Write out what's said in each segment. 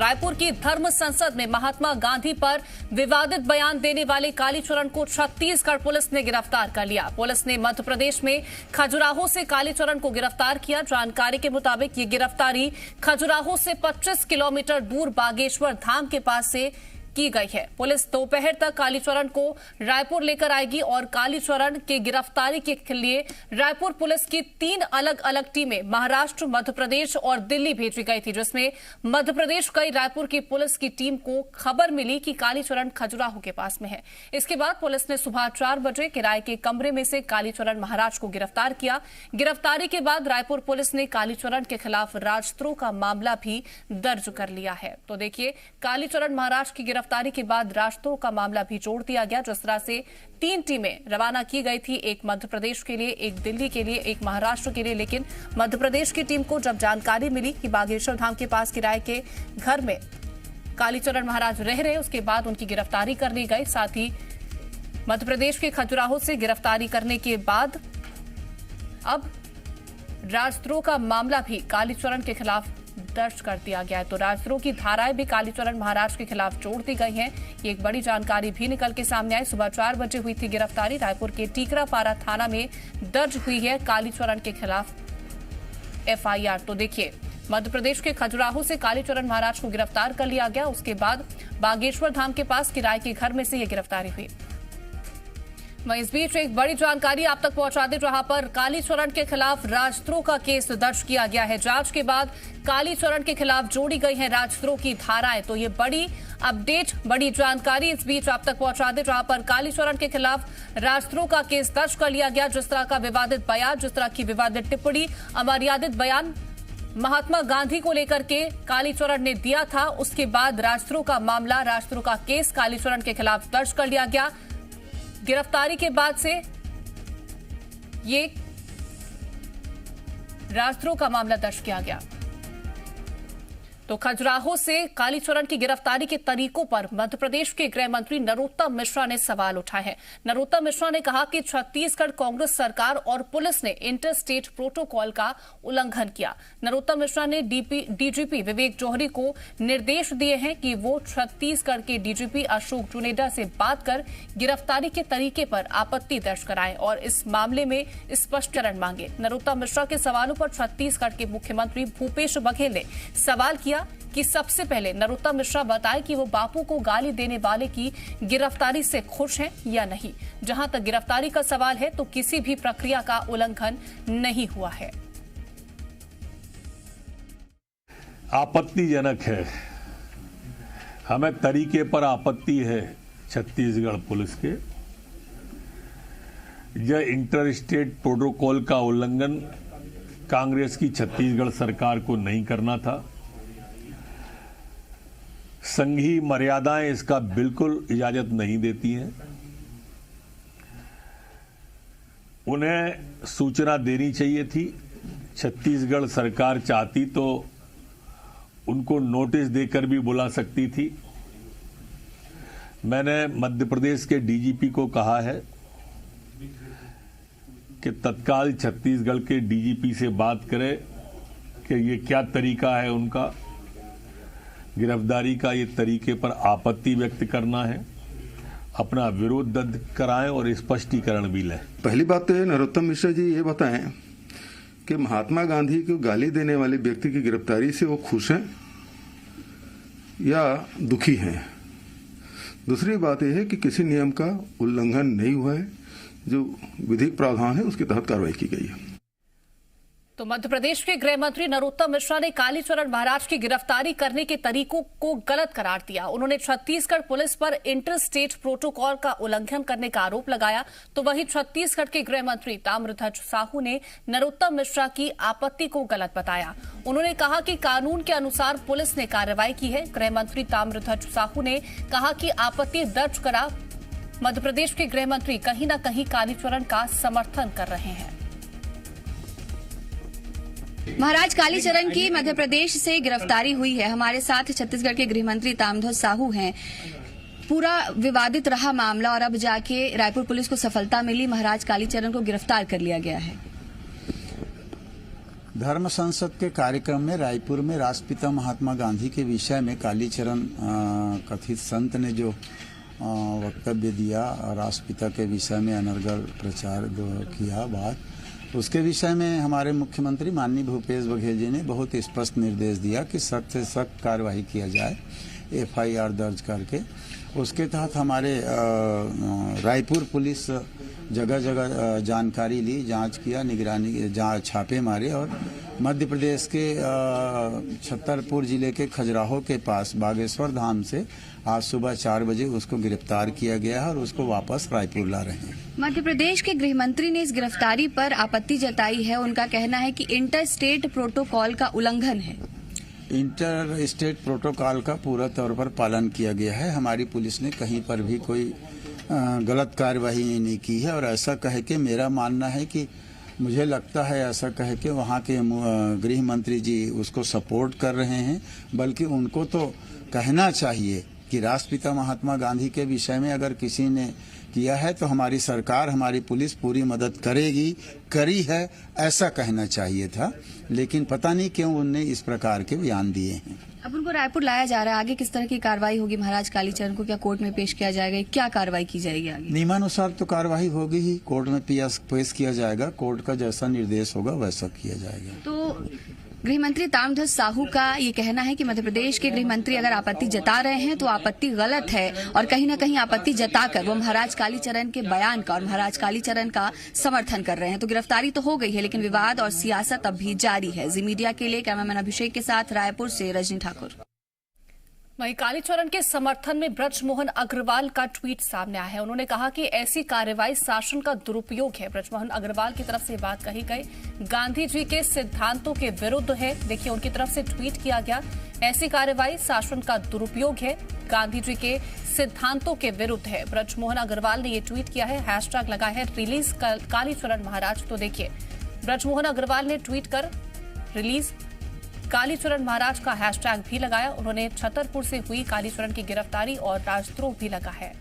रायपुर की धर्म संसद में महात्मा गांधी पर विवादित बयान देने वाले कालीचरण को छत्तीसगढ़ पुलिस ने गिरफ्तार कर लिया। पुलिस ने मध्य प्रदेश में खजुराहो से कालीचरण को गिरफ्तार किया। जानकारी के मुताबिक ये गिरफ्तारी खजुराहो से 25 किलोमीटर दूर बागेश्वर धाम के पास से की गई है। पुलिस दोपहर तक कालीचरण को रायपुर लेकर आएगी और कालीचरण के गिरफ्तारी के लिए रायपुर पुलिस की 3 अलग अलग टीमें महाराष्ट्र, मध्य प्रदेश और दिल्ली भेजी गई थी, जिसमें मध्य प्रदेश गई रायपुर की पुलिस की टीम को खबर मिली कि कालीचरण खजुराहो के पास में है। इसके बाद पुलिस ने सुबह 4 बजे किराए के कमरे में से कालीचरण महाराज को गिरफ्तार किया। गिरफ्तारी के बाद रायपुर पुलिस ने कालीचरण के खिलाफ राजद्रोह का मामला भी दर्ज कर लिया है। तो देखिए, कालीचरण महाराज की गिरफ्तारी के बाद राजद्रोह का मामला भी जोड़ दिया गया। जिस तरह से 3 टीमें रवाना की गई थी, एक मध्य प्रदेश के लिए, एक दिल्ली के लिए, एक महाराष्ट्र के लिए, लेकिन मध्य प्रदेश की टीम को जब जानकारी मिली कि बागेश्वर धाम के पास किराए के घर में कालीचरण महाराज रह रहे, उसके बाद उनकी गिरफ्तारी कर ली गई। साथ ही मध्य प्रदेश के खजुराहो से गिरफ्तारी करने के बाद अब राजद्रोह का मामला भी कालीचरण के खिलाफ दर्ज कर दिया गया है। तो राजद्रोह की धाराएं भी कालीचरण महाराज के खिलाफ जोड़ दी गई हैं। ये एक बड़ी जानकारी भी निकल के सामने आई। सुबह 4 बजे हुई थी गिरफ्तारी। रायपुर के टीकरापारा थाना में दर्ज हुई है कालीचरण के खिलाफ FIR। तो देखिए, मध्य प्रदेश के खजुराहो से कालीचरण महाराज को गिरफ्तार कर लिया गया। उसके बाद बागेश्वर धाम के पास किराए के घर में से यह गिरफ्तारी हुई। वहीं इस बीच एक बड़ी जानकारी आप तक पहुंचा दें, जहां पर कालीचरण के खिलाफ राजद्रोह का केस दर्ज किया गया है। जांच के बाद कालीचरण के खिलाफ जोड़ी गई है राजद्रोह की धाराएं। तो ये बड़ी अपडेट, बड़ी जानकारी इस बीच आप तक पहुंचा दें, जहां पर कालीचरण के खिलाफ राजद्रोह का केस दर्ज कर लिया गया। जिस तरह का विवादित बयान, जिस तरह की विवादित टिप्पणी, अमर्यादित बयान महात्मा गांधी को लेकर के कालीचरण ने दिया था, उसके बाद राजद्रोह का मामला, राजद्रोह का केस कालीचरण के खिलाफ दर्ज कर लिया गया। गिरफ्तारी के बाद से ये राजद्रोह का मामला दर्ज किया गया। तो खजुराहो से कालीचरण की गिरफ्तारी के तरीकों पर मध्य प्रदेश के गृह मंत्री नरोत्तम मिश्रा ने सवाल उठाए हैं। नरोत्तम मिश्रा ने कहा कि छत्तीसगढ़ कांग्रेस सरकार और पुलिस ने इंटर स्टेट प्रोटोकॉल का उल्लंघन किया। नरोत्तम मिश्रा ने DGP विवेक जौहरी को निर्देश दिए हैं कि वो छत्तीसगढ़ के DGP अशोक जुनेजा से बात कर गिरफ्तारी के तरीके पर आपत्ति दर्ज कराएं और इस मामले में स्पष्टीकरण मांगे। नरोत्तम मिश्रा के सवालों पर छत्तीसगढ़ के मुख्यमंत्री भूपेश बघेल ने सवाल किया कि सबसे पहले नरोत्तम मिश्रा बताए कि वो बापू को गाली देने वाले की गिरफ्तारी से खुश हैं या नहीं। जहां तक गिरफ्तारी का सवाल है, तो किसी भी प्रक्रिया का उल्लंघन नहीं हुआ है। आपत्तिजनक है, हमें तरीके पर आपत्ति है छत्तीसगढ़ पुलिस के। यह इंटर स्टेट प्रोटोकॉल का उल्लंघन कांग्रेस की छत्तीसगढ़ सरकार को नहीं करना था। संघीय मर्यादाएं इसका बिल्कुल इजाजत नहीं देती हैं। उन्हें सूचना देनी चाहिए थी। छत्तीसगढ़ सरकार चाहती तो उनको नोटिस देकर भी बुला सकती थी। मैंने मध्य प्रदेश के DGP को कहा है कि तत्काल छत्तीसगढ़ के DGP से बात करें कि ये क्या तरीका है उनका गिरफ्तारी का। ये तरीके पर आपत्ति व्यक्त करना है, अपना विरोध दर्ज कराएं और स्पष्टीकरण भी लें। पहली बात तो नरोत्तम मिश्रा जी ये बताएं कि महात्मा गांधी को गाली देने वाले व्यक्ति की गिरफ्तारी से वो खुश हैं या दुखी हैं। दूसरी बात यह है कि किसी नियम का उल्लंघन नहीं हुआ है, जो विधिक प्रावधान है उसके तहत कार्रवाई की गई है। तो मध्य प्रदेश के गृह मंत्री नरोत्तम मिश्रा ने कालीचरण महाराज की गिरफ्तारी करने के तरीकों को गलत करार दिया। उन्होंने छत्तीसगढ़ पुलिस पर इंटर स्टेट प्रोटोकॉल का उल्लंघन करने का आरोप लगाया। तो वहीं छत्तीसगढ़ के गृह मंत्री ताम्रध्वज साहू ने नरोत्तम मिश्रा की आपत्ति को गलत बताया। उन्होंने कहा कि कानून के अनुसार पुलिस ने कार्रवाई की है। गृह मंत्री ताम्रध्वज साहू ने कहा कि आपत्ति दर्ज करा मध्य प्रदेश के गृह मंत्री कहीं न कहीं कालीचरण का समर्थन कर रहे हैं। महाराज, कालीचरण की मध्य प्रदेश से गिरफ्तारी हुई है। हमारे साथ छत्तीसगढ़ के गृह मंत्री ताम्रध्वज साहू हैं। पूरा विवादित रहा मामला और अब जाके रायपुर पुलिस को सफलता मिली, महाराज कालीचरण को गिरफ्तार कर लिया गया है। धर्म संसद के कार्यक्रम में रायपुर में राष्ट्रपिता महात्मा गांधी के विषय में कालीचरण कथित संत ने जो वक्तव्य दिया, राष्ट्रपिता के विषय में अनर्गल प्रचार किया बात, उसके विषय में हमारे मुख्यमंत्री माननीय भूपेश बघेल जी ने बहुत स्पष्ट निर्देश दिया कि सख्त से सख्त कार्रवाई किया जाए, FIR दर्ज करके। उसके तहत हमारे रायपुर पुलिस जगह जगह जानकारी ली, जांच किया, निगरानी छापे मारे और मध्य प्रदेश के छतरपुर जिले के खजुराहो के पास बागेश्वर धाम से आज सुबह 4 बजे उसको गिरफ्तार किया गया है और उसको वापस रायपुर ला रहे हैं। मध्य प्रदेश के गृह मंत्री ने इस गिरफ्तारी पर आपत्ति जताई है। उनका कहना है कि इंटर स्टेट प्रोटोकॉल का उल्लंघन है। इंटर स्टेट प्रोटोकॉल का पूरा तौर पर पालन किया गया है। हमारी पुलिस ने कहीं पर भी कोई गलत कार्यवाही नहीं की है और ऐसा कह के मेरा मानना है कि मुझे लगता है ऐसा कह के वहाँ के गृह मंत्री जी उसको सपोर्ट कर रहे हैं, बल्कि उनको तो कहना चाहिए कि राष्ट्रपिता महात्मा गांधी के विषय में अगर किसी ने किया है तो हमारी सरकार, हमारी पुलिस पूरी मदद करेगी, करी है, ऐसा कहना चाहिए था। लेकिन पता नहीं क्यों उनने इस प्रकार के बयान दिए हैं। अब उनको रायपुर लाया जा रहा है, आगे किस तरह की कार्रवाई होगी? महाराज कालीचरण को क्या कोर्ट में पेश किया जाएगा? क्या कार्रवाई की जाएगी आगे? नियमानुसार तो कार्रवाई होगी ही, कोर्ट में पेश किया जाएगा। कोर्ट का जैसा निर्देश होगा वैसा किया जाएगा। तो गृह मंत्री ताम्रध्वज साहू का ये कहना है कि मध्य प्रदेश के गृह मंत्री अगर आपत्ति जता रहे हैं तो आपत्ति गलत है और कहीं न कहीं आपत्ति जताकर वो महाराज कालीचरण के बयान का और महाराज कालीचरण का समर्थन कर रहे हैं। तो गिरफ्तारी तो हो गई है, लेकिन विवाद और सियासत अब भी जारी है। जी मीडिया के लिए कैमरामैन अभिषेक के साथ रायपुर से रजनी ठाकुर। वहीं कालीचरण के समर्थन में ब्रजमोहन अग्रवाल का ट्वीट सामने आया है। उन्होंने कहा कि ऐसी कार्रवाई शासन का दुरुपयोग है। ब्रजमोहन अग्रवाल की तरफ से बात कही गई, गांधी जी के सिद्धांतों के विरुद्ध है। देखिए उनकी तरफ से ट्वीट किया गया, ऐसी कार्रवाई शासन का दुरुपयोग है, गांधी जी के सिद्धांतों के विरुद्ध है। ब्रजमोहन अग्रवाल ने ये ट्वीट किया है, हैशटैग लगाया है रिलीज कालीचरण महाराज। तो देखिए ब्रजमोहन अग्रवाल ने ट्वीट कर रिलीज कालीचरण महाराज का हैशटैग भी लगाया। उन्होंने छतरपुर से हुई कालीचरण की गिरफ्तारी और राजद्रोह भी लगा है।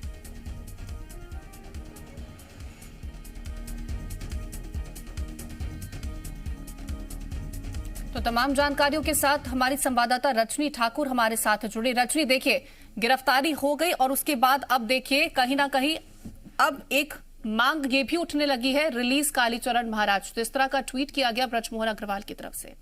तो तमाम जानकारियों के साथ हमारी संवाददाता रजनी ठाकुर हमारे साथ जुड़ी। रजनी, देखिए गिरफ्तारी हो गई और उसके बाद अब देखिए कहीं ना कहीं अब एक मांग ये भी उठने लगी है, रिलीज कालीचरण महाराज। तो इस तरह का ट्वीट किया गया ब्रजमोहन अग्रवाल की तरफ से।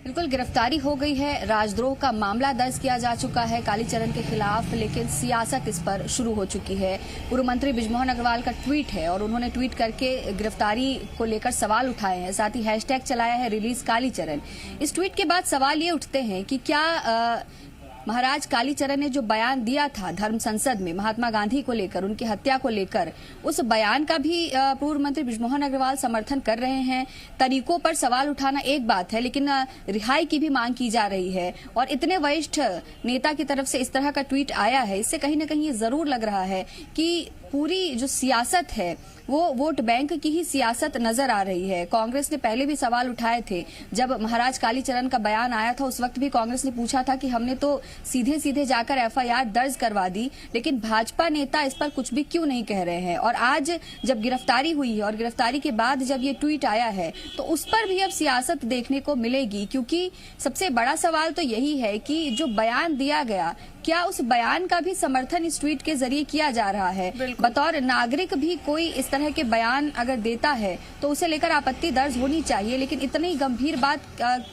बिल्कुल, गिरफ्तारी हो गई है, राजद्रोह का मामला दर्ज किया जा चुका है कालीचरण के खिलाफ, लेकिन सियासत इस पर शुरू हो चुकी है। पूर्व मंत्री ब्रजमोहन अग्रवाल का ट्वीट है और उन्होंने ट्वीट करके गिरफ्तारी को लेकर सवाल उठाए हैं, साथ ही हैशटैग चलाया है रिलीज कालीचरण। इस ट्वीट के बाद सवाल ये उठते हैं कि क्या महाराज कालीचरण ने जो बयान दिया था धर्म संसद में महात्मा गांधी को लेकर, उनकी हत्या को लेकर, उस बयान का भी पूर्व मंत्री ब्रजमोहन अग्रवाल समर्थन कर रहे हैं। तरीकों पर सवाल उठाना एक बात है, लेकिन रिहाई की भी मांग की जा रही है और इतने वरिष्ठ नेता की तरफ से इस तरह का ट्वीट आया है, इससे कहीं ना कहीं ये जरूर लग रहा है कि पूरी जो सियासत है वो वोट बैंक की ही सियासत नजर आ रही है। कांग्रेस ने पहले भी सवाल उठाए थे, जब महाराज कालीचरण का बयान आया था उस वक्त भी कांग्रेस ने पूछा था कि हमने तो सीधे सीधे जाकर FIR दर्ज करवा दी, लेकिन भाजपा नेता इस पर कुछ भी क्यों नहीं कह रहे हैं। और आज जब गिरफ्तारी हुई है और गिरफ्तारी के बाद जब ये ट्वीट आया है तो उस पर भी अब सियासत देखने को मिलेगी, क्योंकि सबसे बड़ा सवाल तो यही है कि जो बयान दिया गया, क्या उस बयान का भी समर्थन इस ट्वीट के जरिए किया जा रहा है। बतौर नागरिक भी कोई इस तरह के बयान अगर देता है तो उसे लेकर आपत्ति दर्ज होनी चाहिए, लेकिन इतनी गंभीर बात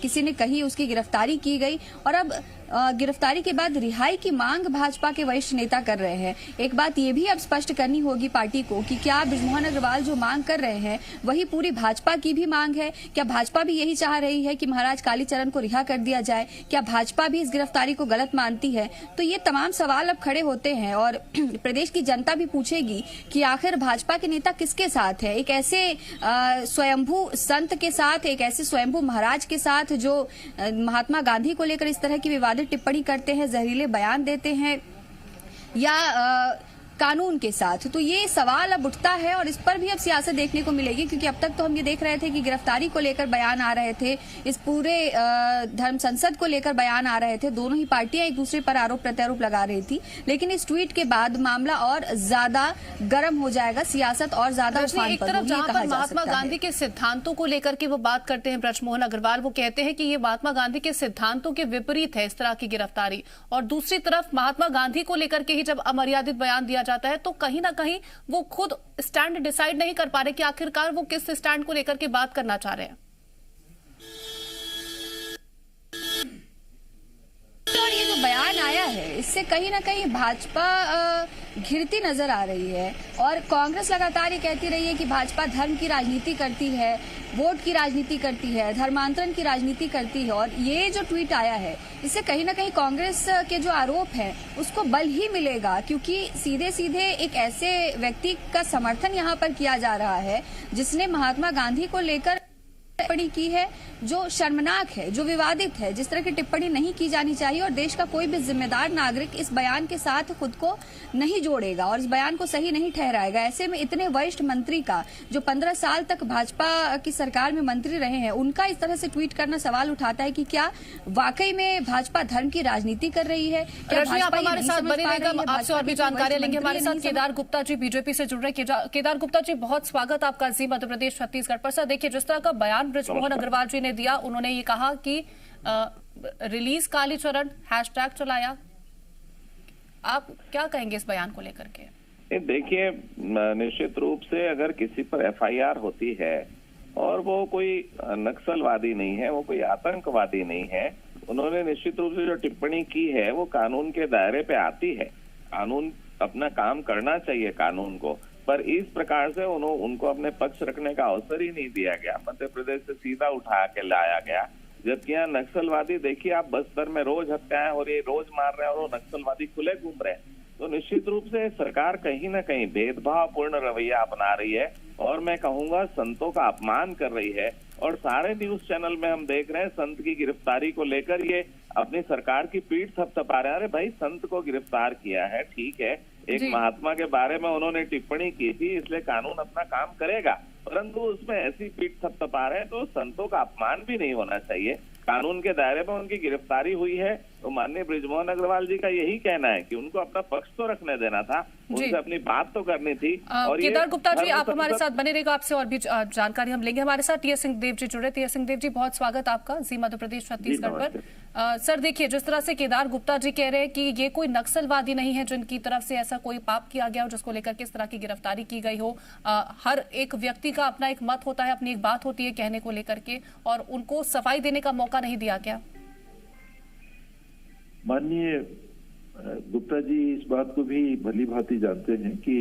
किसी ने कही, उसकी गिरफ्तारी की गई और अब गिरफ्तारी के बाद रिहाई की मांग भाजपा के वरिष्ठ नेता कर रहे हैं। एक बात ये भी अब स्पष्ट करनी होगी पार्टी को कि क्या ब्रजमोहन अग्रवाल जो मांग कर रहे हैं वही पूरी भाजपा की भी मांग है? क्या भाजपा भी यही चाह रही है कि महाराज कालीचरण को रिहा कर दिया जाए? क्या भाजपा भी इस गिरफ्तारी को गलत मानती है? तो ये तमाम सवाल अब खड़े होते हैं और प्रदेश की जनता भी पूछेगी कि आखिर भाजपा के नेता किसके साथ है। एक ऐसे स्वयंभू संत के साथ, एक ऐसे स्वयंभू महाराज के साथ जो महात्मा गांधी को लेकर इस तरह की विवादित टिप्पणी करते हैं, जहरीले बयान देते हैं, या कानून के साथ। तो ये सवाल अब उठता है और इस पर भी अब सियासत देखने को मिलेगी, क्योंकि अब तक तो हम ये देख रहे थे कि गिरफ्तारी को लेकर बयान आ रहे थे, इस पूरे धर्म संसद को लेकर बयान आ रहे थे, दोनों ही पार्टियां एक दूसरे पर आरोप प्रत्यारोप लगा रही थी। लेकिन इस ट्वीट के बाद मामला और ज्यादा गर्म हो जाएगा, सियासत और ज्यादा उफान एक पर तरफ होगी, जहां कहा पर जा महात्मा सकता है। गांधी के सिद्धांतों को लेकर के वो बात करते हैं ब्रजमोहन अग्रवाल, वो कहते हैं कि ये महात्मा गांधी के सिद्धांतों के विपरीत है इस तरह की गिरफ्तारी, और दूसरी तरफ महात्मा गांधी को लेकर के ही जब अमर्यादित बयान दिया जाता है तो कहीं ना कहीं वो खुद स्टैंड डिसाइड नहीं कर पा रहे कि आखिरकार वो किस स्टैंड को लेकर के बात करना चाह रहे हैं। और ये जो बयान आया है इससे कहीं ना कहीं भाजपा घिरती नजर आ रही है, और कांग्रेस लगातार ये कहती रही है कि भाजपा धर्म की राजनीति करती है, वोट की राजनीति करती है, धर्मांतरण की राजनीति करती है। और ये जो ट्वीट आया है इससे कहीं ना कहीं कांग्रेस के जो आरोप है उसको बल ही मिलेगा, क्योंकि सीधे सीधे एक ऐसे व्यक्ति का समर्थन यहाँ पर किया जा रहा है जिसने महात्मा गांधी को लेकर टिप्पणी की है जो शर्मनाक है, जो विवादित है, जिस तरह की टिप्पणी नहीं की जानी चाहिए। और देश का कोई भी जिम्मेदार नागरिक इस बयान के साथ खुद को नहीं जोड़ेगा और इस बयान को सही नहीं ठहराएगा। ऐसे में इतने वरिष्ठ मंत्री का, जो 15 साल तक भाजपा की सरकार में मंत्री रहे हैं, उनका इस तरह से ट्वीट करना सवाल उठाता है कि क्या वाकई में भाजपा धर्म की राजनीति कर रही है? क्या रजनी, आप हमारे साथ बने रहिएगा, आपसे और भी जानकारी लेंगे। हमारे साथ केदार गुप्ता जी बीजेपी से जुड़ रहे हैं। केदार गुप्ता जी, बहुत स्वागत आपका जी मध्य प्रदेश छत्तीसगढ़ पर। सर देखिए, जिस तरह का बयान ब्रजमोहन अग्रवाल जी ने दिया, उन्होंने ये कहा कि रिलीज कालीचरण हैशटैग चलाया, आप क्या कहेंगे इस बयान को लेकर के? देखिए, निश्चित रूप से अगर किसी पर एफआईआर होती है और वो कोई नक्सलवादी नहीं है, वो कोई आतंकवादी नहीं है, उन्होंने निश्चित रूप से जो टिप्पणी की है वो कानून के दायरे पे आती है। कानून अपना काम करना चाहिए कानून को, पर इस प्रकार से उनको अपने पक्ष रखने का अवसर ही नहीं दिया गया। मध्य प्रदेश से सीधा उठा के लाया गया, जबकि यहाँ नक्सलवादी, देखिए आप बस्तर में रोज हत्याएं हो रही है, रोज मार रहे हैं और वो नक्सलवादी खुले घूम रहे हैं। तो निश्चित रूप से सरकार कहीं ना कहीं भेदभावपूर्ण रवैया अपना रही है और मैं कहूंगा संतों का अपमान कर रही है। और सारे न्यूज चैनल में हम देख रहे हैं संत की गिरफ्तारी को लेकर ये अपनी सरकार की पीठ थपथपा रहे हैं। अरे भाई, संत को गिरफ्तार किया है, ठीक है, एक महात्मा के बारे में उन्होंने टिप्पणी की थी, इसलिए कानून अपना काम करेगा, परंतु उसमें ऐसी पीठ थपथपा रहे हैं तो संतों का अपमान भी नहीं होना चाहिए। कानून के दायरे में उनकी गिरफ्तारी हुई है तो माननीय ब्रजमोहन अग्रवाल जी का यही कहना है कि उनको अपना पक्ष तो रखने देना था, उनसे अपनी बात तो करनी थी। और केदार गुप्ता जी, आप हमारे साथ बने रहेगा, आपसे और भी जानकारी हम लेंगे। हमारे साथ टीएस सिंहदेव जी जुड़े। टीएस सिंहदेव जी, बहुत स्वागत आपका जी मध्य प्रदेश छत्तीसगढ़ पर। सर देखिए, जिस तरह से केदार गुप्ता जी कह रहे हैं कि ये कोई नक्सलवादी नहीं है जिनकी तरफ से ऐसा कोई पाप किया गया हो जिसको लेकर किस तरह की गिरफ्तारी की गई हो। हर एक व्यक्ति का अपना एक मत होता है, अपनी एक बात होती है कहने को लेकर के, और उनको सफाई देने का मौका नहीं दिया गया। माननीय गुप्ता जी इस बात को भी भली भांति जानते हैं कि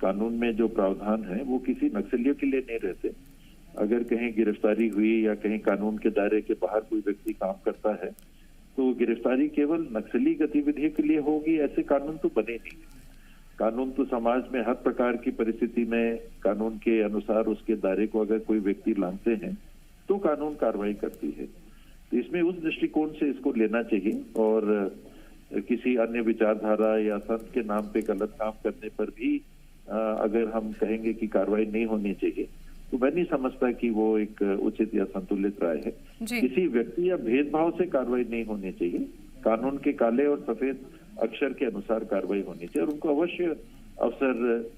कानून में जो प्रावधान है वो किसी नक्सलियों के लिए नहीं रहते। अगर कहीं गिरफ्तारी हुई या कहीं कानून के दायरे के बाहर कोई व्यक्ति काम करता है तो गिरफ्तारी केवल नक्सली गतिविधियों के लिए होगी, ऐसे कानून तो बने नहीं। कानून तो समाज में हर प्रकार की परिस्थिति में कानून के अनुसार उसके दायरे को अगर कोई व्यक्ति लांघते हैं तो कानून कार्रवाई करती है। तो इसमें उस दृष्टिकोण से इसको लेना चाहिए और किसी अन्य विचारधारा या संत के नाम पे गलत काम करने पर भी अगर हम कहेंगे कि कार्रवाई नहीं होनी चाहिए तो मैं नहीं समझता कि वो एक उचित या संतुलित राय है। किसी व्यक्ति या भेदभाव से कार्रवाई नहीं होनी चाहिए, कानून के काले और सफेद अक्षर के अनुसार कार्रवाई होनी चाहिए और उनको अवश्य अवसर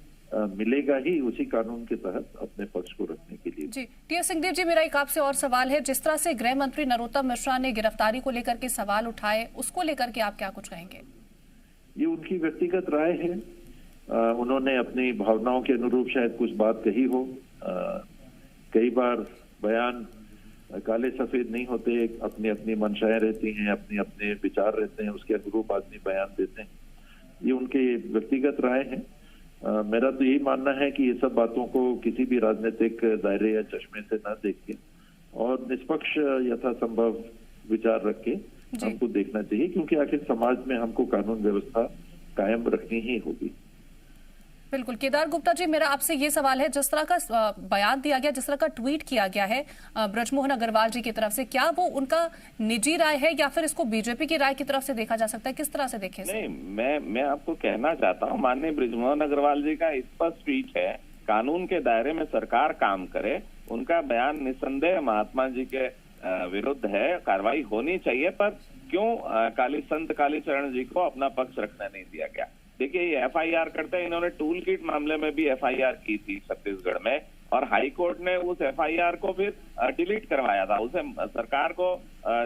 मिलेगा ही उसी कानून के तहत अपने पक्ष को रखने के लिए। जी टीएस सिंहदेव जी, मेरा एक आपसे और सवाल है। जिस तरह से गृह मंत्री नरोत्तम मिश्रा ने गिरफ्तारी को लेकर के सवाल उठाए, उसको लेकर के आप क्या कुछ कहेंगे? ये उनकी व्यक्तिगत राय है, उन्होंने अपनी भावनाओं के अनुरूप शायद कुछ बात कही हो। कई बार बयान काले सफेद नहीं होते, अपनी अपनी मंशाएं रहती हैं, अपने अपने विचार रहते हैं, उसके अनुरूप आदमी बयान देते हैं। ये उनके व्यक्तिगत राय है। मेरा तो यही मानना है कि ये सब बातों को किसी भी राजनीतिक दायरे या चश्मे से न देख के और निष्पक्ष यथासंभव विचार रख के हमको देखना चाहिए, क्योंकि आखिर समाज में हमको कानून व्यवस्था कायम रखनी ही होगी। बिल्कुल। केदार गुप्ता जी, मेरा आपसे ये सवाल है, जिस तरह का बयान दिया गया, जिस तरह का ट्वीट किया गया है ब्रजमोहन अग्रवाल जी की तरफ से, क्या वो उनका निजी राय है या फिर इसको बीजेपी की राय की तरफ से देखा जा सकता है? किस तरह से देखें? नहीं, मैं आपको कहना चाहता हूँ, माननीय ब्रजमोहन अग्रवाल जी का स्पष्ट ट्वीट है, कानून के दायरे में सरकार काम करे। उनका बयान निस्संदेह महात्मा जी के विरुद्ध है, कार्रवाई होनी चाहिए, पर क्यों संत कालीचरण जी को अपना पक्ष रखने नहीं दिया गया? देखिए, ये एफआईआर करते हैं, इन्होंने टूल किट मामले में भी एफआईआर की थी छत्तीसगढ़ में, और हाई कोर्ट ने उस एफआईआर को फिर डिलीट करवाया था, उसे सरकार को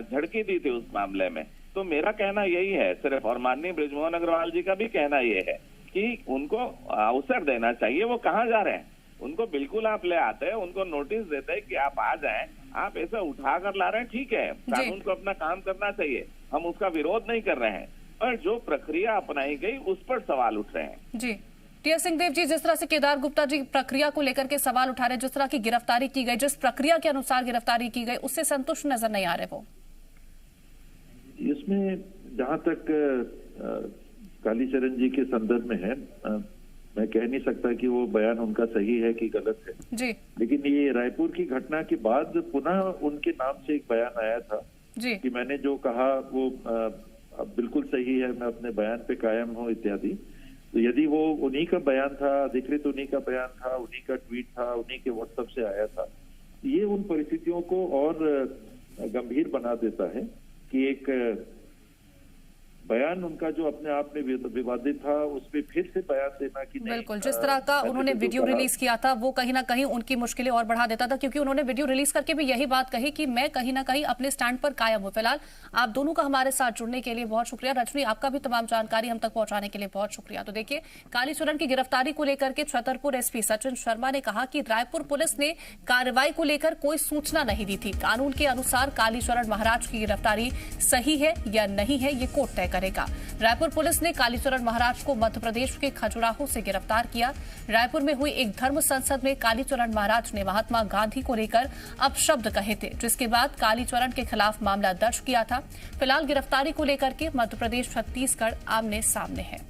झड़की दी थी उस मामले में। तो मेरा कहना यही है सिर्फ, और माननीय ब्रजमोहन अग्रवाल जी का भी कहना ये है कि उनको अवसर देना चाहिए। वो कहाँ जा रहे हैं? उनको बिल्कुल आप ले आते हैं, उनको नोटिस देते हैं कि आप आ जाएं, आप ऐसा उठा कर ला रहे हैं, ठीक है, कानून को अपना काम करना चाहिए, हम उसका विरोध नहीं कर रहे हैं, पर जो प्रक्रिया अपनाई गई उस पर सवाल उठ रहे हैं। जी, टी.एस. सिंहदेव जी, जिस तरह से केदार गुप्ता जी प्रक्रिया को लेकर के सवाल उठा रहे, जिस तरह की गिरफ्तारी की गई, जिस प्रक्रिया के अनुसार गिरफ्तारी की गई, उससे संतुष्ट नजर नहीं आ रहे वो। इसमें जहां तक कालीचरण जी के संदर्भ में है, मैं कह नहीं सकता कि वो बयान उनका सही है कि गलत है जी, लेकिन ये रायपुर की घटना के बाद पुनः उनके नाम से एक बयान आया था जी, कि मैंने जो कहा वो अब बिल्कुल सही है, मैं अपने बयान पे कायम हूँ इत्यादि। तो यदि वो उन्हीं का बयान था, अधिकृत उन्हीं का बयान था, उन्हीं का ट्वीट था, उन्हीं के व्हाट्सएप से आया था, ये उन परिस्थितियों को और गंभीर बना देता है कि एक बयान उनका जो अपने आप में विवादित था, उसमें फिर से बयान देना कि नहीं। बिल्कुल, जिस तरह का उन्होंने वीडियो रिलीज किया था वो कहीं ना कहीं उनकी मुश्किलें और बढ़ा देता था, क्योंकि उन्होंने वीडियो रिलीज करके भी यही बात कही कि मैं कहीं ना कहीं अपने स्टैंड पर कायम हूं। फिलहाल आप दोनों का हमारे साथ जुड़ने के लिए बहुत शुक्रिया। रजनी, आपका भी तमाम जानकारी हम तक पहुंचाने के लिए बहुत शुक्रिया। तो देखिए, कालीचरण की गिरफ्तारी को लेकर के छतरपुर एसपी सचिन शर्मा ने कहा कि रायपुर पुलिस ने कार्रवाई को लेकर कोई सूचना नहीं दी थी। कानून के अनुसार कालीचरण महाराज की गिरफ्तारी सही है या नहीं है, ये कोर्ट तय करेगा। रायपुर पुलिस ने कालीचरण महाराज को मध्य प्रदेश के खजुराहो से गिरफ्तार किया। रायपुर में हुई एक धर्म संसद में कालीचरण महाराज ने महात्मा गांधी को लेकर अपशब्द कहे थे, जिसके बाद कालीचरण के खिलाफ मामला दर्ज किया था। फिलहाल गिरफ्तारी को लेकर के मध्य प्रदेश छत्तीसगढ़ आमने सामने है।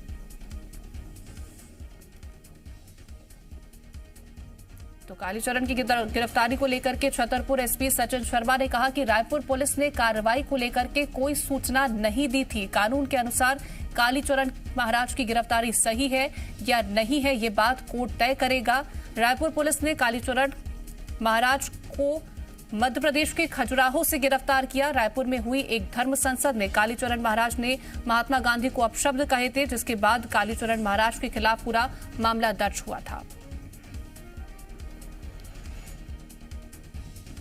तो कालीचरण की गिरफ्तारी को लेकर के छतरपुर एसपी सचिन शर्मा ने कहा कि रायपुर पुलिस ने कार्रवाई को लेकर के कोई सूचना नहीं दी थी। कानून के अनुसार कालीचरण महाराज की गिरफ्तारी सही है या नहीं है, ये बात कोर्ट तय करेगा। रायपुर पुलिस ने कालीचरण महाराज को मध्य प्रदेश के खजुराहो से गिरफ्तार किया। रायपुर में हुई एक धर्म संसद में कालीचरण महाराज ने महात्मा गांधी को अपशब्द कहे थे, जिसके बाद कालीचरण महाराज के खिलाफ पूरा मामला दर्ज हुआ था।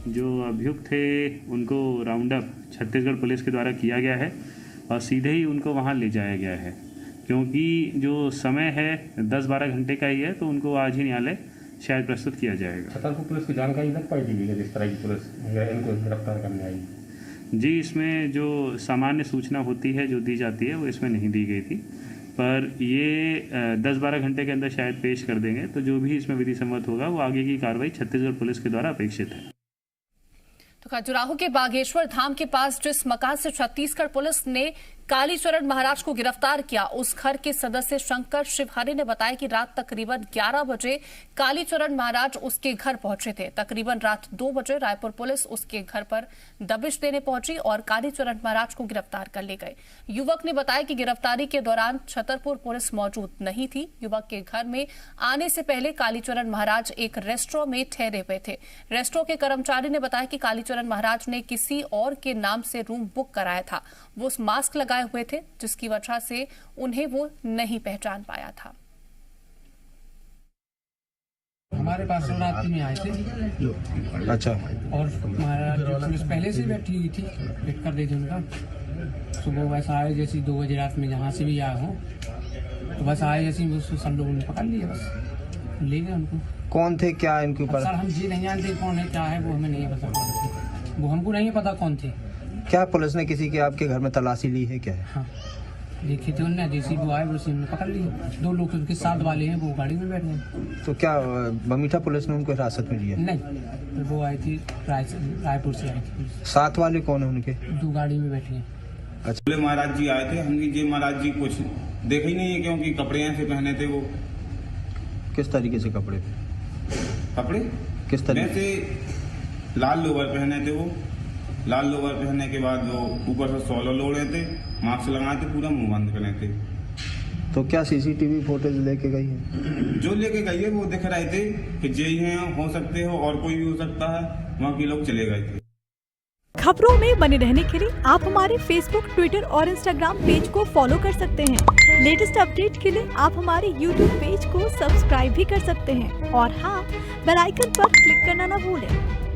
जो अभियुक्त थे उनको राउंड अप छत्तीसगढ़ पुलिस के द्वारा किया गया है और सीधे ही उनको वहां ले जाया गया है, क्योंकि जो समय है 10-12 घंटे का ही है, तो उनको आज ही न्यायालय शायद प्रस्तुत किया जाएगा। छतरपुर पुलिस की जानकारी लग पाई थी जिस तरह की पुलिस इनको गिरफ्तार करने आई? जी, इसमें जो सामान्य सूचना होती है जो दी जाती है वो इसमें नहीं दी गई थी, पर ये 10-12 घंटे के अंदर शायद पेश कर देंगे, तो जो भी इसमें विधि सम्मत होगा वो आगे की कार्रवाई छत्तीसगढ़ पुलिस के द्वारा अपेक्षित है। तो खजुराहो के बागेश्वर धाम के पास जिस मकान से छत्तीसगढ़ पुलिस ने कालीचरण महाराज को गिरफ्तार किया, उस घर के सदस्य शंकर शिवहरे ने बताया कि रात तकरीबन 11 बजे कालीचरण महाराज उसके घर पहुंचे थे। तकरीबन रात 2 बजे रायपुर पुलिस उसके घर पर दबिश देने पहुंची और कालीचरण महाराज को गिरफ्तार कर ले गए। युवक ने बताया कि गिरफ्तारी के दौरान छतरपुर पुलिस मौजूद नहीं थी। युवक के घर में आने से पहले कालीचरण महाराज एक रेस्टोरेंट में ठहरे हुए थे। रेस्टोरेंट के कर्मचारी ने बताया कि कालीचरण महाराज ने किसी और के नाम से रूम बुक कराया था। वो मास्क लगाए हुए थे, जिसकी वजह से उन्हें वो नहीं पहचान पाया था। हमारे पास शिवरात्रि में आए थे। अच्छा। और पुलिस पहले से बैठी हुई थी, वेट कर रही थी उनका। सुबह वैसा आए जैसे 2 बजे रात में जहाँ से भी आया हूँ, तो बस आए जैसे सब लोगों ने पकड़ लिया, बस ले गए उनको। कौन थे, क्या इनके ऊपर? सर हम जी नहीं जानते कौन है क्या है, वो हमें नहीं पता, वो हमको नहीं पता कौन थे। क्या पुलिस ने किसी के आपके घर में तलाशी ली है क्या? हाँ, देखी थी उन्होंने, जैसी वो आए उसी ने पकड़ लिए। 2 लोग उनके साथ वाले हैं, वो गाड़ी में बैठ गए। तो क्या बमीठा पुलिस ने उनको हिरासत में लिया? नहीं, वो आई थी रायपुर से आई थी। साथ वाले कौन है उनके? 2 गाड़ी में बैठे हैं। अच्छा। महाराज जी आए थे, हमने जी महाराज जी कुछ देखा ही नहीं है, क्योंकि कपड़े ऐसे पहने थे वो, किस तरीके से कपड़े थे? कपड़े किस तरीके से? लाल लोवर पहने थे वो। लाल लोवर पहनने के बाद वो ऊपर से सॉलो ओढ़े थे, मास्क लगाए थे, पूरा मुंह बंद करे थे। तो क्या सीसीटीवी फुटेज लेके गई है? जो लेके गई है वो दिख रहे थे कि जे ही हैं, हो सकते हो और कोई भी हो सकता है, वहाँ के लोग चले गए थे। खबरों में बने रहने के लिए आप हमारे फेसबुक, ट्विटर और इंस्टाग्राम पेज को फॉलो कर सकते हैं। लेटेस्ट अपडेट के लिए आप हमारे यूट्यूब पेज को सब्सक्राइब भी कर सकते हैं और हाँ, बेल आइकन पर क्लिक करना न भूलें।